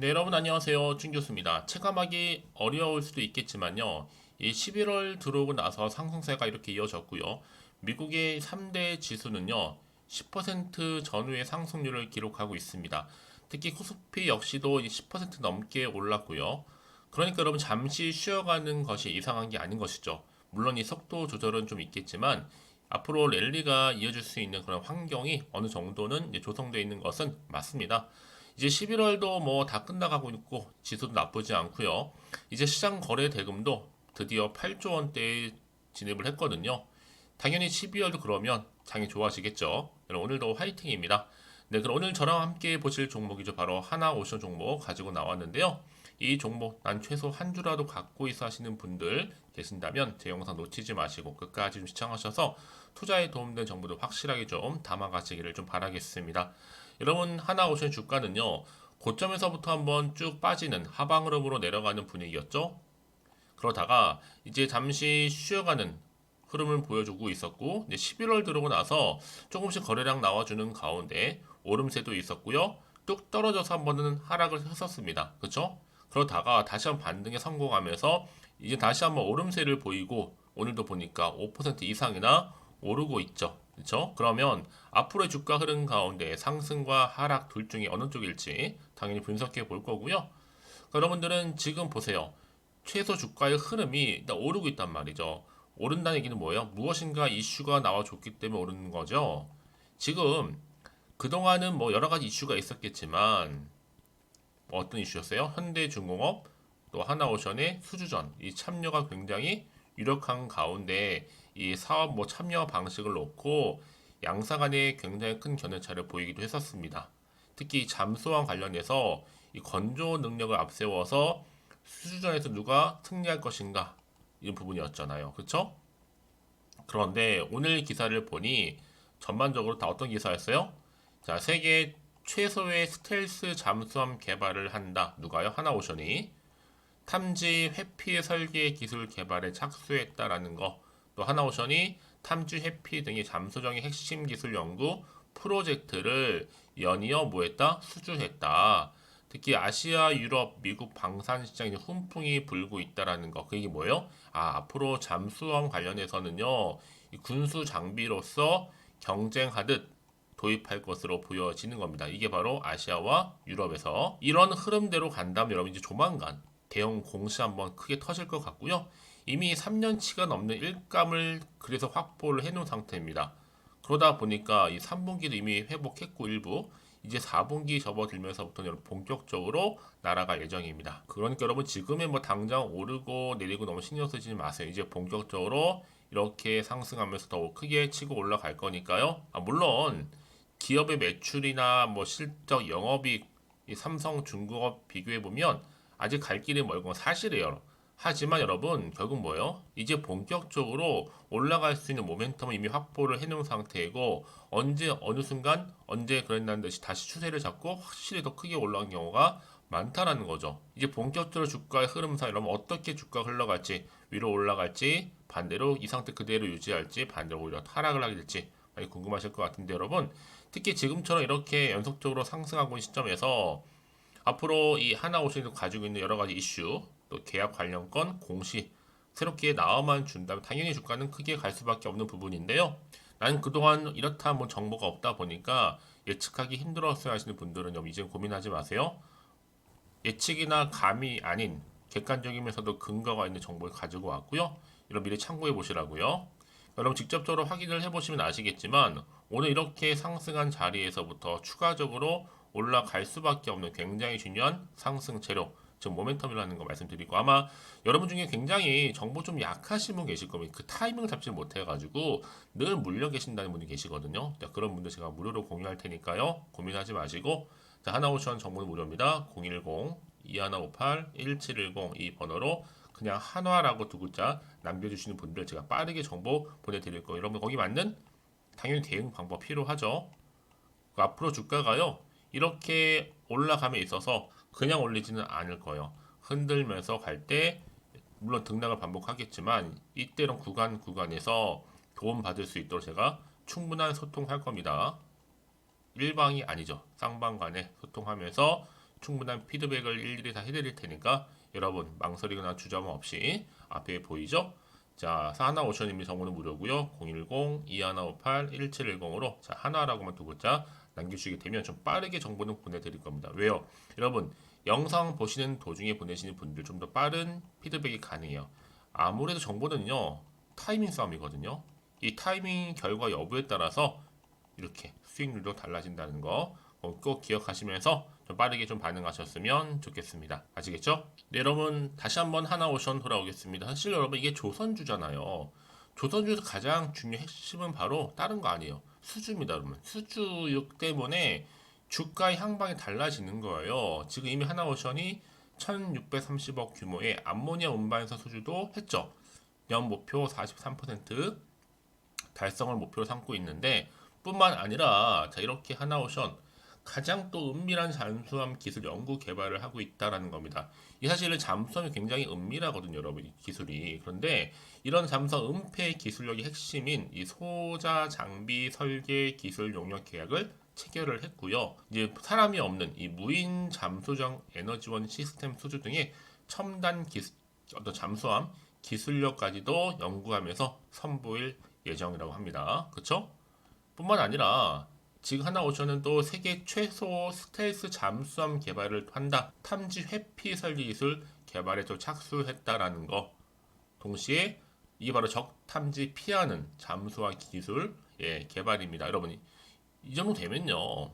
네, 여러분 안녕하세요. 준 교수입니다. 체감하기 어려울 수도 있겠지만요. 이 11월 들어오고 나서 상승세가 이렇게 이어졌고요. 미국의 3대 지수는요. 10% 전후의 상승률을 기록하고 있습니다. 특히 코스피 역시도 10% 넘게 올랐고요. 그러니까 여러분 잠시 쉬어가는 것이 이상한 게 아닌 것이죠. 물론 이 속도 조절은 좀 있겠지만 앞으로 랠리가 이어질 수 있는 그런 환경이 어느 정도는 이제 조성되어 있는 것은 맞습니다. 이제 11월도 뭐 다 끝나가고 있고 지수도 나쁘지 않고요. 이제 시장 거래 대금도 드디어 8조 원대에 진입을 했거든요. 당연히 12월도 그러면 장이 좋아지겠죠. 여러분 오늘도 화이팅입니다. 네, 그럼 오늘 저랑 함께 보실 종목이죠. 바로 하나오션 종목 가지고 나왔는데요. 이 종목 난 최소 한 주라도 갖고 있어 하시는 분들 계신다면 제 영상 놓치지 마시고 끝까지 좀 시청하셔서 투자에 도움된 정보도 확실하게 좀 담아가시기를 좀 바라겠습니다. 여러분 하나오션 주가는요. 고점에서부터 한번 쭉 빠지는 하방 흐름으로 내려가는 분위기였죠. 그러다가 이제 잠시 쉬어가는 흐름을 보여주고 있었고 이제 11월 들어오고 나서 조금씩 거래량 나와주는 가운데 오름세도 있었고요. 뚝 떨어져서 한 번은 하락을 했었습니다. 그렇죠? 그러다가 다시 한번 반등에 성공하면서 이제 다시 한번 오름세를 보이고 오늘도 보니까 5% 이상이나 오르고 있죠. 그렇죠? 그러면 앞으로의 주가 흐름 가운데 상승과 하락 둘 중에 어느 쪽일지 당연히 분석해 볼 거고요. 그러니까 여러분들은 지금 보세요. 최소 주가의 흐름이 일단 오르고 있단 말이죠. 오른다는 얘기는 뭐예요? 무엇인가 이슈가 나와줬기 때문에 오르는 거죠. 지금 그동안은 뭐 여러 가지 이슈가 있었겠지만 뭐 어떤 이슈였어요? 현대중공업 또 하나오션의 수주전 이 참여가 굉장히 유력한 가운데 이 사업 뭐 참여 방식을 놓고 양사 간에 굉장히 큰 견해차를 보이기도 했었습니다. 특히 잠수와 관련해서 이 건조 능력을 앞세워서 수주전에서 누가 승리할 것인가 이런 부분이었잖아요. 그렇죠? 그런데 오늘 기사를 보니 전반적으로 다 어떤 기사였어요? 자, 세계 최소의 스텔스 잠수함 개발을 한다. 누가요? 하나오션이. 탐지 회피 설계 기술 개발에 착수했다라는 거. 또 하나오션이 탐지 회피 등의 잠수정의 핵심 기술 연구 프로젝트를 연이어 뭐했다? 수주했다. 특히 아시아, 유럽, 미국 방산 시장에 훈풍이 불고 있다라는 거. 그게 뭐예요? 아, 앞으로 잠수함 관련해서는요. 이 군수 장비로서 경쟁하듯 도입할 것으로 보여지는 겁니다. 이게 바로 아시아와 유럽에서 이런 흐름대로 간다면 여러분 이제 조만간 대형 공시 한번 크게 터질 것 같고요. 이미 3년치가 넘는 일감을 그래서 확보를 해놓은 상태입니다. 그러다 보니까 이 3분기도 이미 회복했고 일부 이제 4분기 접어들면서부터는 여러분 본격적으로 날아갈 예정입니다. 그러니까 여러분 지금에 뭐 당장 오르고 내리고 너무 신경 쓰지 마세요. 이제 본격적으로 이렇게 상승하면서 더 크게 치고 올라갈 거니까요. 아, 물론 기업의 매출이나 뭐 실적, 영업이익, 이 삼성중공업 비교해 보면 아직 갈 길이 멀은 건 사실이에요. 하지만 여러분 결국 뭐예요? 이제 본격적으로 올라갈 수 있는 모멘텀을 이미 확보를 해놓은 상태이고 언제 어느 순간 언제 그랬다는 듯이 다시 추세를 잡고 확실히 더 크게 올라간 경우가 많다라는 거죠. 이제 본격적으로 주가의 흐름상 이러면 어떻게 주가 흘러갈지 위로 올라갈지 반대로 이 상태 그대로 유지할지 반대로 오히려 하락을 하게 될지 많이 궁금하실 것 같은데 여러분 특히 지금처럼 이렇게 연속적으로 상승하고 있는 시점에서 앞으로 이 하나오션이 가지고 있는 여러 가지 이슈, 또 계약 관련 건, 공시 새롭게 나와만 준다면 당연히 주가는 크게 갈 수밖에 없는 부분인데요. 나는 그동안 이렇다 뭐 정보가 없다 보니까 예측하기 힘들었어요 하시는 분들은 이제 고민하지 마세요. 예측이나 감이 아닌 객관적이면서도 근거가 있는 정보를 가지고 왔고요. 이런 미리 참고해 보시라고요. 여러분 직접적으로 확인을 해보시면 아시겠지만 오늘 이렇게 상승한 자리에서부터 추가적으로 올라갈 수밖에 없는 굉장히 중요한 상승 재료 즉 모멘텀이라는 거 말씀드리고 아마 여러분 중에 굉장히 정보 좀 약하신 분 계실 겁니다. 그 타이밍을 잡지 못해가지고 늘 물려 계신다는 분이 계시거든요. 자, 그런 분들 제가 무료로 공유할 테니까요. 고민하지 마시고 자, 하나오션 정보는 무료입니다. 010-2158-1710 이 번호로 그냥 한화라고 두 글자 남겨주시는 분들 제가 빠르게 정보 보내드릴 거예요. 여러분 거기 맞는 당연히 대응 방법 필요하죠. 그 앞으로 주가가요 이렇게 올라감에 있어서 그냥 올리지는 않을 거예요. 흔들면서 갈 때 물론 등락을 반복하겠지만 이때는 구간에서 도움 받을 수 있도록 제가 충분한 소통할 겁니다. 일방이 아니죠. 쌍방 간에 소통하면서 충분한 피드백을 일일이 다 해드릴 테니까 여러분 망설이거나 주저함 없이 앞에 보이죠? 자, 하나오션님이 정보는 무료고요. 010-2158-1710으로 자, 하나라고만 두 글자 남겨주시게 되면 좀 빠르게 정보는 보내드릴 겁니다. 왜요? 여러분 영상 보시는 도중에 보내시는 분들 좀 더 빠른 피드백이 가능해요. 아무래도 정보는요 타이밍 싸움이거든요. 이 타이밍 결과 여부에 따라서 이렇게 수익률도 달라진다는 거 꼭 기억하시면서 좀 빠르게 좀 반응하셨으면 좋겠습니다. 아시겠죠? 네, 여러분 다시 한번 하나오션 돌아오겠습니다. 사실 여러분 이게 조선주잖아요. 조선주에서 가장 중요한 핵심은 바로 다른 거 아니에요. 수주입니다, 여러분. 수주 때문에 주가의 향방이 달라지는 거예요. 지금 이미 하나오션이 1630억 규모의 암모니아 운반사 수주도 했죠. 연 목표 43% 달성을 목표로 삼고 있는데 뿐만 아니라 자 이렇게 하나오션 가장 또 은밀한 잠수함 기술 연구 개발을 하고 있다라는 겁니다. 이 사실은 잠수함이 굉장히 은밀하거든요, 여러분 이 기술이. 그런데 이런 잠수함 은폐 기술력의 핵심인 이 소자 장비 설계 기술 용역 계약을 체결을 했고요. 이제 사람이 없는 이 무인 잠수정 에너지원 시스템 수주 등의 첨단 어떤 잠수함 기술력까지도 연구하면서 선보일 예정이라고 합니다. 그렇죠? 뿐만 아니라 지금 하나오션은 또 세계 최소 스텔스 잠수함 개발을 한다. 탐지 회피 설계 기술 개발에 또 착수했다라는 거. 동시에 이게 바로 적 탐지 피하는 잠수함 기술 개발입니다. 여러분이 이 정도 되면요.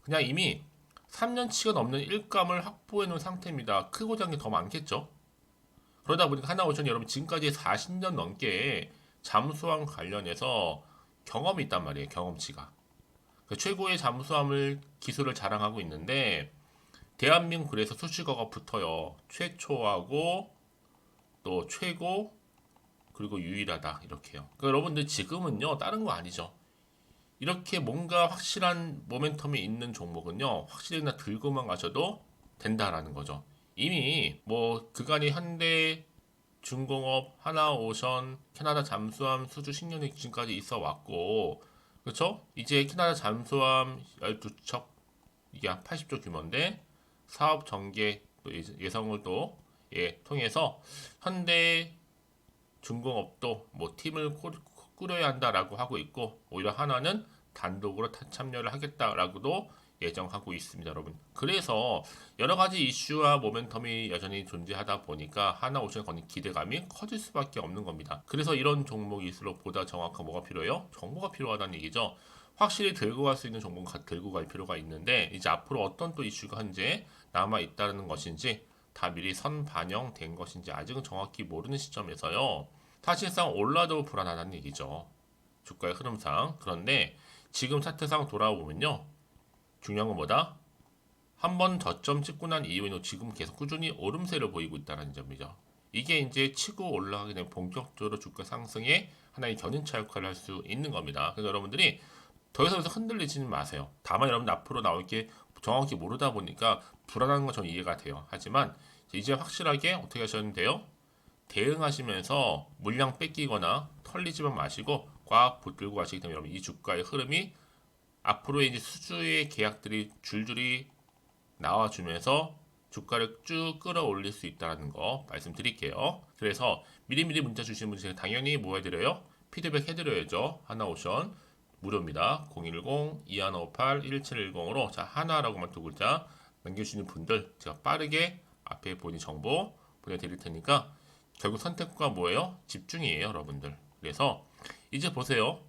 그냥 이미 3년치가 넘는 일감을 확보해 놓은 상태입니다. 크고 작은 게 더 많겠죠. 그러다 보니까 하나오션이 여러분 지금까지 40년 넘게 잠수함 관련해서 경험이 있단 말이에요. 경험치가. 그 최고의 잠수함을 기술을 자랑하고 있는데 대한민국 그래서 수식어가 붙어요. 최초하고 또 최고 그리고 유일하다 이렇게요. 그러니까 여러분들 지금은요 다른 거 아니죠. 이렇게 뭔가 확실한 모멘텀이 있는 종목은요 확실히 그냥 들고만 가셔도 된다라는 거죠. 이미 뭐 그간의 현대 중공업, 하나오션, 캐나다 잠수함 수주 신년이 지금까지 있어 왔고, 그렇죠? 이제 캐나다 잠수함 12척 이게 한 80조 규모인데 사업 전개 또 예상을 또 통해서 현대 중공업도 뭐 팀을 꾸려야 한다라고 하고 있고 오히려 하나는 단독으로 참여를 하겠다라고도 예정하고 있습니다, 여러분. 그래서 여러 가지 이슈와 모멘텀이 여전히 존재하다 보니까 하나오션에 거는 기대감이 커질 수밖에 없는 겁니다. 그래서 이런 종목일수록 보다 정확한 뭐가 필요해요? 정보가 필요하다는 얘기죠. 확실히 들고 갈 수 있는 정보는 들고 갈 필요가 있는데 이제 앞으로 어떤 또 이슈가 현재 남아 있다는 것인지 다 미리 선반영된 것인지 아직은 정확히 모르는 시점에서요. 사실상 올라도 불안하다는 얘기죠. 주가의 흐름상. 그런데 지금 차트상 돌아보면요. 중요한 건 뭐다? 한 번 저점 찍고 난 이후에는 지금 계속 꾸준히 오름세를 보이고 있다는 점이죠. 이게 이제 치고 올라가게 되면 본격적으로 주가 상승에 하나의 견인차 역할을 할 수 있는 겁니다. 그래서 여러분들이 더 이상 흔들리지는 마세요. 다만 여러분들 앞으로 나올 게 정확히 모르다 보니까 불안한 건 전 이해가 돼요. 하지만 이제 확실하게 어떻게 하셔야 돼요? 대응하시면서 물량 뺏기거나 털리지만 마시고 꽉 붙들고 가시기 때문에 여러분 이 주가의 흐름이 앞으로의 이제 수주의 계약들이 줄줄이 나와주면서 주가를 쭉 끌어올릴 수 있다는 거 말씀드릴게요. 그래서 미리미리 문자 주시는 분들 제가 당연히 뭐 해드려요? 피드백 해드려야죠. 하나오션 무료입니다. 010-2158-1710으로 자 하나라고만 두 글자 남겨주시는 분들 제가 빠르게 앞에 본인 정보 보내드릴 테니까 결국 선택과 뭐예요? 집중이에요, 여러분들. 그래서 이제 보세요.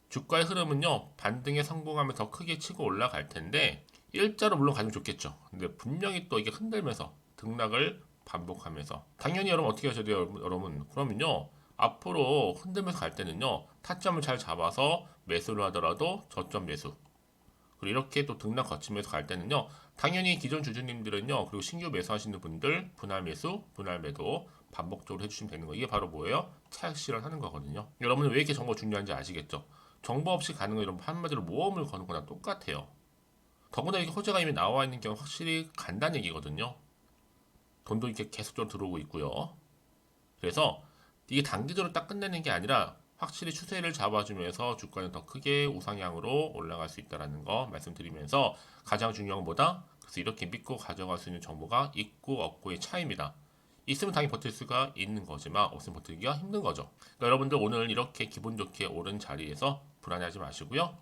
주가의 흐름은요 반등에 성공하면 더 크게 치고 올라갈 텐데 일자로 물론 가면 좋겠죠. 근데 분명히 또 이게 흔들면서 등락을 반복하면서 당연히 여러분 어떻게 하셔야 돼요, 여러분? 그러면요 앞으로 흔들면서 갈 때는요 타점을 잘 잡아서 매수를 하더라도 저점 매수 그리고 이렇게 또 등락 거치면서 갈 때는요 당연히 기존 주주님들은요 그리고 신규 매수하시는 분들 분할 매수, 분할 매도 반복적으로 해주시면 되는 거. 이게 바로 뭐예요? 차익 실현하는 거거든요. 여러분은 왜 이렇게 정보 중요한지 아시겠죠? 정보 없이 가는 거 이런 한마디로 모험을 거는 거나 똑같아요. 더구나 이게 호재가 이미 나와 있는 경우 확실히 간다는 얘기거든요. 돈도 이렇게 계속적으로 들어오고 있고요. 그래서 이게 단기적으로 딱 끝내는 게 아니라 확실히 추세를 잡아주면서 주가는 더 크게 우상향으로 올라갈 수 있다는 거 말씀드리면서 가장 중요한 것보다 그래서 이렇게 믿고 가져갈 수 있는 정보가 있고 없고의 차이입니다. 있으면 당연히 버틸 수가 있는 거지만 없으면 버티기가 힘든 거죠. 그러니까 여러분들 오늘 이렇게 기분 좋게 오른 자리에서 불안해하지 마시고요.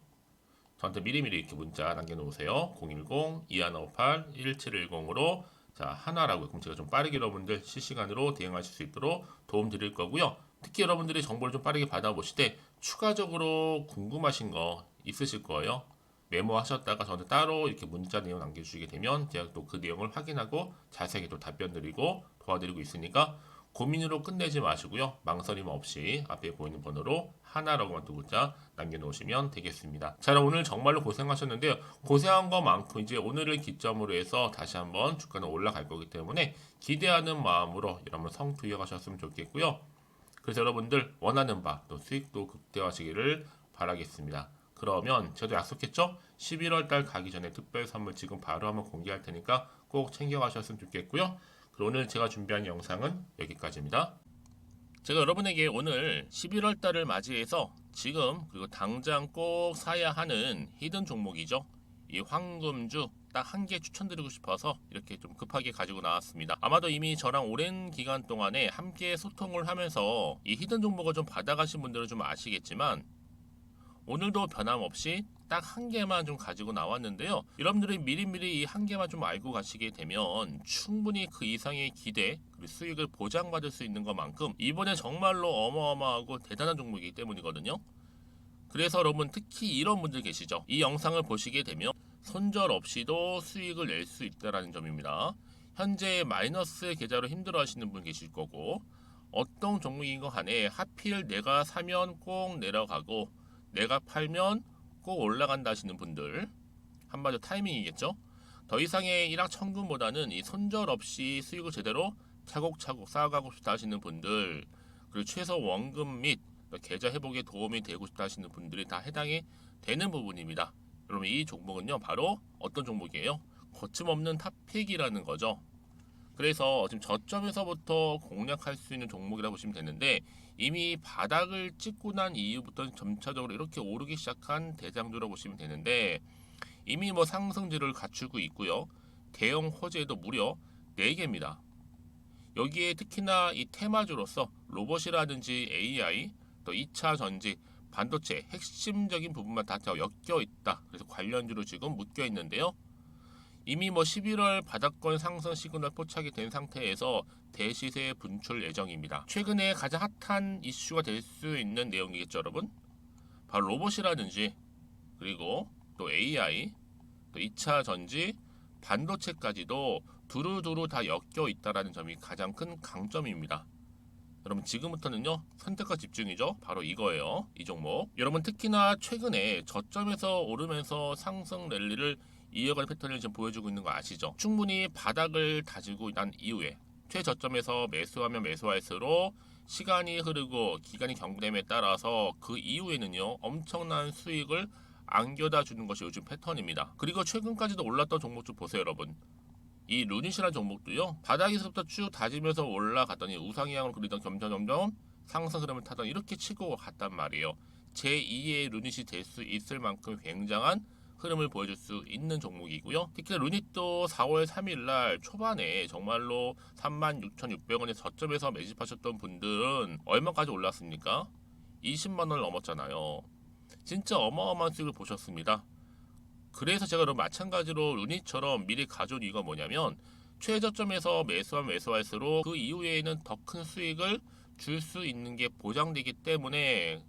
저한테 미리미리 이렇게 문자 남겨놓으세요. 010-2158-1710으로 자 하나라고 그럼 제가 좀 빠르게 여러분들 실시간으로 대응하실 수 있도록 도움 드릴 거고요. 특히 여러분들이 정보를 좀 빠르게 받아보실 때 추가적으로 궁금하신 거 있으실 거예요. 메모하셨다가 저한테 따로 이렇게 문자 내용 남겨주시게 되면 제가 또 그 내용을 확인하고 자세하게 또 답변 드리고 도와드리고 있으니까 고민으로 끝내지 마시고요. 망설임 없이 앞에 보이는 번호로 하나라고만 두 글자 남겨놓으시면 되겠습니다. 자, 오늘 정말로 고생하셨는데요. 고생한 것만큼 이제 오늘을 기점으로 해서 다시 한번 주가는 올라갈 거기 때문에 기대하는 마음으로 여러분 성투 이어가셨으면 좋겠고요. 그래서 여러분들 원하는 바 또 수익도 극대화하시기를 바라겠습니다. 그러면 저도 약속했죠? 11월 달 가기 전에 특별 선물 지금 바로 한번 공개할 테니까 꼭 챙겨가셨으면 좋겠고요. 그리고 오늘 제가 준비한 영상은 여기까지입니다. 제가 여러분에게 오늘 11월 달을 맞이해서 지금 그리고 당장 꼭 사야 하는 히든 종목이죠. 이 황금주 딱 한 개 추천드리고 싶어서 이렇게 좀 급하게 가지고 나왔습니다. 아마도 이미 저랑 오랜 기간 동안에 함께 소통을 하면서 이 히든 종목을 좀 받아가신 분들은 좀 아시겠지만 오늘도 변함없이 딱 한 개만 좀 가지고 나왔는데요. 여러분들이 미리미리 이 한 개만 좀 알고 가시게 되면 충분히 그 이상의 기대 그리고 수익을 보장받을 수 있는 것만큼 이번에 정말로 어마어마하고 대단한 종목이기 때문이거든요. 그래서 여러분 특히 이런 분들 계시죠. 이 영상을 보시게 되면 손절 없이도 수익을 낼 수 있다는 점입니다. 현재 마이너스 계좌로 힘들어하시는 분 계실 거고 어떤 종목인 거 간에 하필 내가 사면 꼭 내려가고 내가 팔면 꼭 올라간다 하시는 분들 한마디로 타이밍이겠죠. 더 이상의 일확천금보다는 이 손절 없이 수익을 제대로 차곡차곡 쌓아가고 싶다 하시는 분들 그리고 최소 원금 및 계좌 회복에 도움이 되고 싶다 하시는 분들이 다 해당이 되는 부분입니다. 여러분 이 종목은요 바로 어떤 종목이에요? 거침없는 탑픽이라는 거죠. 그래서 지금 저점에서부터 공략할 수 있는 종목이라고 보시면 되는데 이미 바닥을 찍고 난 이후부터 점차적으로 이렇게 오르기 시작한 대장주라고 보시면 되는데 이미 뭐 상승률을 갖추고 있고요. 대형 호재도 무려 4개입니다. 여기에 특히나 이 테마주로서 로봇이라든지 AI, 또 2차 전지, 반도체 핵심적인 부분만 다 엮여 있다. 그래서 관련주로 지금 묶여 있는데요. 이미 뭐 11월 바닥권 상승 시그널 포착이 된 상태에서 대시세 분출 예정입니다. 최근에 가장 핫한 이슈가 될 수 있는 내용이겠죠, 여러분? 바로 로봇이라든지 그리고 또 AI, 또 2차 전지, 반도체까지도 두루두루 다 엮여 있다라는 점이 가장 큰 강점입니다. 여러분 지금부터는요 선택과 집중이죠. 바로 이거예요. 이 종목. 여러분 특히나 최근에 저점에서 오르면서 상승 랠리를 이어가는 패턴을 지금 보여주고 있는 거 아시죠? 충분히 바닥을 다지고 난 이후에 최저점에서 매수하면 매수할수록 시간이 흐르고 기간이 경과됨에 따라서 그 이후에는요 엄청난 수익을 안겨다 주는 것이 요즘 패턴입니다. 그리고 최근까지도 올랐던 종목 좀 보세요 여러분. 이 루닛이라는 종목도요 바닥에서부터 쭉 다지면서 올라갔더니 우상향으로 그리던 점점 상승 흐름을 타던 이렇게 치고 갔단 말이에요. 제2의 루닛이 될 수 있을 만큼 굉장한 흐름을 보여줄 수 있는 종목이고요. 특히 루닛도 4월 3일 날 초반에 정말로 36,600원의 저점에서 매집하셨던 분들은 얼마까지 올랐습니까? 20만 원을 넘었잖아요. 진짜 어마어마한 수익을 보셨습니다. 그래서 제가 그럼 마찬가지로 루닛처럼 미리 가져온 이유가 뭐냐면 최저점에서 매수하면 매수할수록 그 이후에는 더 큰 수익을 줄 수 있는 게 보장되기 때문에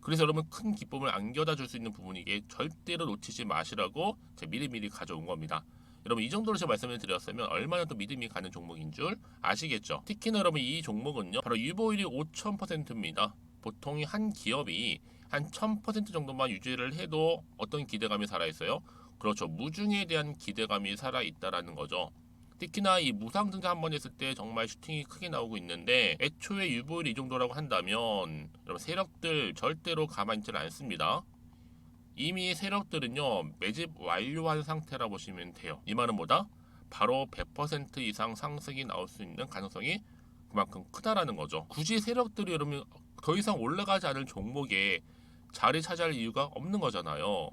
그래서 여러분 큰 기쁨을 안겨다 줄 수 있는 부분이기에 절대로 놓치지 마시라고 제가 미리미리 가져온 겁니다. 여러분 이 정도로 제가 말씀을 드렸으면 얼마나 또 믿음이 가는 종목인 줄 아시겠죠? 특히나 여러분 이 종목은요 바로 유보율이 5000%입니다. 보통 한 기업이 한 1000% 정도만 유지를 해도 어떤 기대감이 살아있어요? 그렇죠. 무중에 대한 기대감이 살아있다라는 거죠. 특히나 이 무상증자 한 번 했을 때 정말 슈팅이 크게 나오고 있는데 애초에 유보율이 이 정도라고 한다면 여러분 세력들 절대로 가만히 있지 않습니다. 이미 세력들은요 매집 완료한 상태라 보시면 돼요. 이 말은 뭐다? 바로 100% 이상 상승이 나올 수 있는 가능성이 그만큼 크다라는 거죠. 굳이 세력들이 여러분 더 이상 올라가지 않을 종목에 자리 차지할 이유가 없는 거잖아요.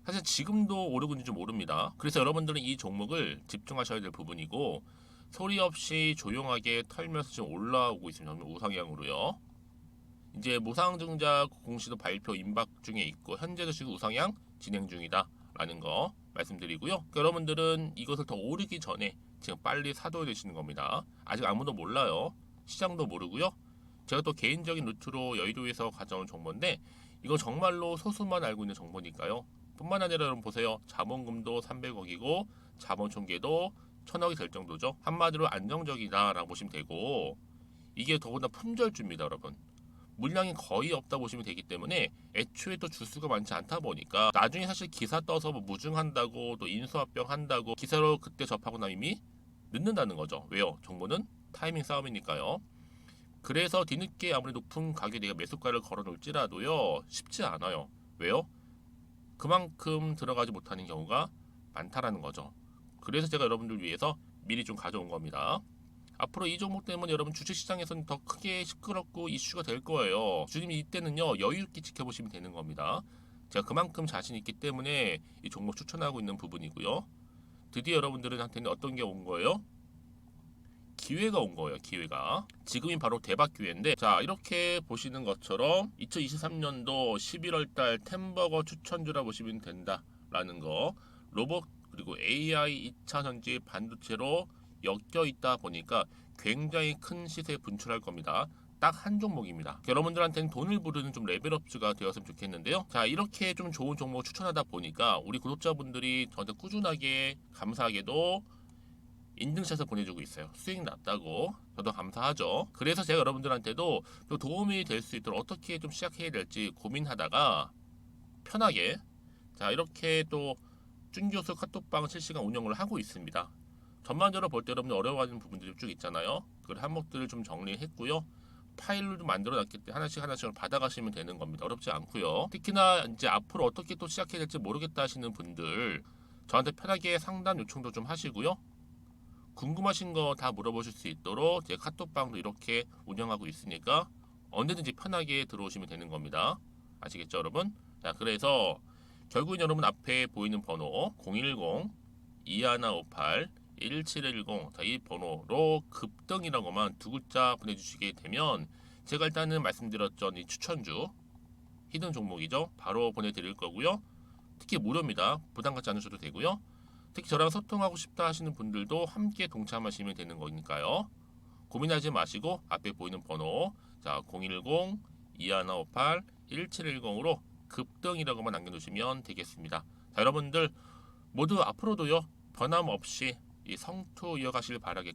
사실 지금도 오르고 있는지 모릅니다. 그래서 여러분들은 이 종목을 집중하셔야 될 부분이고 소리 없이 조용하게 털면서 지금 올라오고 있습니다. 우상향으로요. 이제 무상증자 공시도 발표 임박 중에 있고 현재도 지금 우상향 진행 중이다라는 거 말씀드리고요. 그러니까 여러분들은 이것을 더 오르기 전에 지금 빨리 사둬야 되시는 겁니다. 아직 아무도 몰라요. 시장도 모르고요. 제가 또 개인적인 루트로 여의도에서 가져온 정보인데 이거 정말로 소수만 알고 있는 정보니까요. 뿐만 아니라 여러분 보세요. 자본금도 300억이고 자본 총계도 1000억이 될 정도죠. 한마디로 안정적이다라고 보시면 되고 이게 더군다나 품절주입니다, 여러분. 물량이 거의 없다 보시면 되기 때문에 애초에 또 주수가 많지 않다 보니까 나중에 사실 기사 떠서 뭐 무증한다고 또 인수합병 한다고 기사로 그때 접하고 나면 이미 늦는다는 거죠. 왜요? 정보는 타이밍 싸움이니까요. 그래서 뒤늦게 아무리 높은 가격에 내가 매수가를 걸어 놓을지라도요 쉽지 않아요. 왜요? 그만큼 들어가지 못하는 경우가 많다라는 거죠. 그래서 제가 여러분들 위해서 미리 좀 가져온 겁니다. 앞으로 이 종목 때문에 여러분 주식시장에서는 더 크게 시끄럽고 이슈가 될 거예요. 주님 이때는요 여유 있게 지켜보시면 되는 겁니다. 제가 그만큼 자신 있기 때문에 이 종목 추천하고 있는 부분이고요. 드디어 여러분들한테는 어떤 게 온 거예요? 기회가 온 거예요. 기회가. 지금이 바로 대박 기회인데 자 이렇게 보시는 것처럼 2023년도 11월 달 템버거 추천주라 보시면 된다라는 거. 로봇 그리고 AI 2차 전지 반도체로 엮여 있다 보니까 굉장히 큰 시세 분출할 겁니다. 딱 한 종목입니다. 여러분들한테는 돈을 부르는 좀 레벨업주가 되었으면 좋겠는데요. 자 이렇게 좀 좋은 종목 추천하다 보니까 우리 구독자분들이 저한테 꾸준하게 감사하게도 인증샷을 보내주고 있어요. 수익 났다고 저도 감사하죠. 그래서 제가 여러분들한테도 또 도움이 될 수 있도록 어떻게 좀 시작해야 될지 고민하다가 편하게 자 이렇게 또 준교수 카톡방 실시간 운영을 하고 있습니다. 전반적으로 볼 때 여러분들 어려워하는 부분들이 쭉 있잖아요. 그 항목들을 좀 정리했고요. 파일로 좀 만들어 놨기 때문에 하나씩 하나씩 받아가시면 되는 겁니다. 어렵지 않고요. 특히나 이제 앞으로 어떻게 또 시작해야 될지 모르겠다 하시는 분들 저한테 편하게 상담 요청도 좀 하시고요. 궁금하신 거 다 물어보실 수 있도록 제 카톡방도 이렇게 운영하고 있으니까 언제든지 편하게 들어오시면 되는 겁니다. 아시겠죠, 여러분? 자, 그래서 결국은 여러분 앞에 보이는 번호 010-2158-1710 자, 이 번호로 급등이라고만 두 글자 보내주시게 되면 제가 일단은 말씀드렸죠. 이 추천주 히든 종목이죠. 바로 보내드릴 거고요. 특히 무료입니다. 부담 갖지 않으셔도 되고요. 특히 저랑 소통하고 싶다 하시는 분들도 함께 동참하시면 되는 거니까요. 고민하지 마시고 앞에 보이는 번호 자 010-2158-1710으로 급등이라고만 남겨주시면 되겠습니다. 자, 여러분들 모두 앞으로도요 변함없이 이 성투 이어가시길 바라겠고